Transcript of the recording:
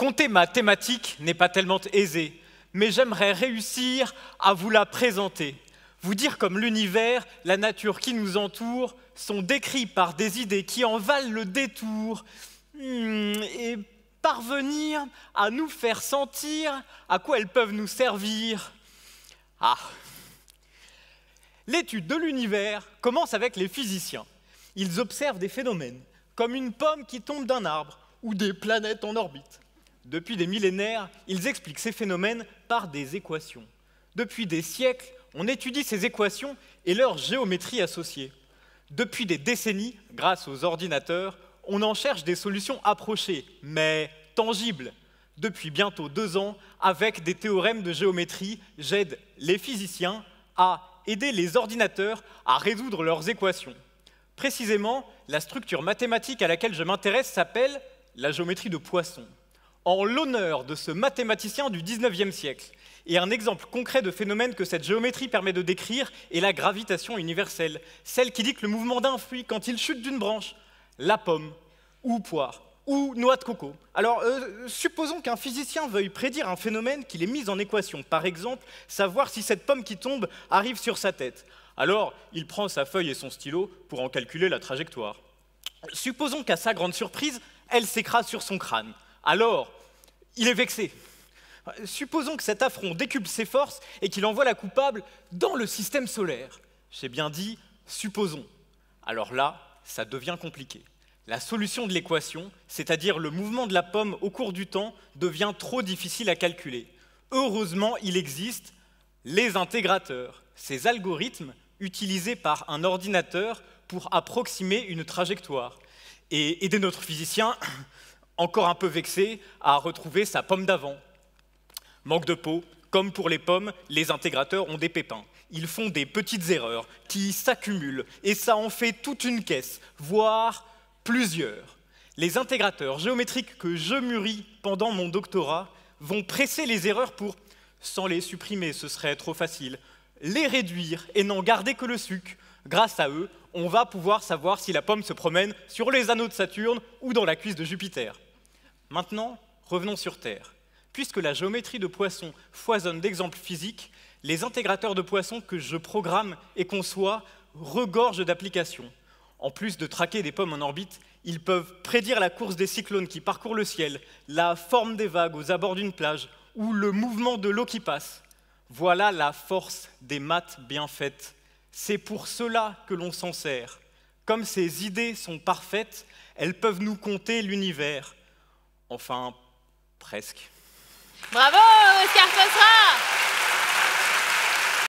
Compter mathématiques n'est pas tellement aisé, mais j'aimerais réussir à vous la présenter. Vous dire comme l'univers, la nature qui nous entoure, sont décrits par des idées qui en valent le détour, et parvenir à nous faire sentir à quoi elles peuvent nous servir. Ah. L'étude de l'univers commence avec les physiciens. Ils observent des phénomènes, comme une pomme qui tombe d'un arbre ou des planètes en orbite. Depuis des millénaires, ils expliquent ces phénomènes par des équations. Depuis des siècles, on étudie ces équations et leur géométrie associée. Depuis des décennies, grâce aux ordinateurs, on en cherche des solutions approchées, mais tangibles. Depuis bientôt 2 ans, avec des théorèmes de géométrie, j'aide les physiciens à aider les ordinateurs à résoudre leurs équations. Précisément, la structure mathématique à laquelle je m'intéresse s'appelle la géométrie de Poisson, en l'honneur de ce mathématicien du 19e siècle. Et un exemple concret de phénomène que cette géométrie permet de décrire est la gravitation universelle, celle qui dit que le mouvement d'un fruit, quand il chute d'une branche, la pomme, ou poire, ou noix de coco. Alors, supposons qu'un physicien veuille prédire un phénomène qu'il ait mis en équation. Par exemple, savoir si cette pomme qui tombe arrive sur sa tête. Alors, il prend sa feuille et son stylo pour en calculer la trajectoire. Supposons qu'à sa grande surprise, elle s'écrase sur son crâne. Alors, il est vexé. Supposons que cet affront décuple ses forces et qu'il envoie la coupable dans le système solaire. J'ai bien dit « supposons ». Alors là, ça devient compliqué. La solution de l'équation, c'est-à-dire le mouvement de la pomme au cours du temps, devient trop difficile à calculer. Heureusement, il existe les intégrateurs, ces algorithmes utilisés par un ordinateur pour approximer une trajectoire et aider notre physicien, encore un peu vexé, à retrouver sa pomme d'avant. Manque de peau, comme pour les pommes, les intégrateurs ont des pépins. Ils font des petites erreurs qui s'accumulent et ça en fait toute une caisse, voire plusieurs. Les intégrateurs géométriques que je mûris pendant mon doctorat vont presser les erreurs pour, sans les supprimer, ce serait trop facile, les réduire et n'en garder que le suc. Grâce à eux, on va pouvoir savoir si la pomme se promène sur les anneaux de Saturne ou dans la cuisse de Jupiter. Maintenant, revenons sur Terre. Puisque la géométrie de Poisson foisonne d'exemples physiques, les intégrateurs de Poisson que je programme et conçois regorgent d'applications. En plus de traquer des pommes en orbite, ils peuvent prédire la course des cyclones qui parcourent le ciel, la forme des vagues aux abords d'une plage ou le mouvement de l'eau qui passe. Voilà la force des maths bien faites. C'est pour cela que l'on s'en sert. Comme ces idées sont parfaites, elles peuvent nous conter l'univers. Enfin, presque. Bravo, Oscar Feuille.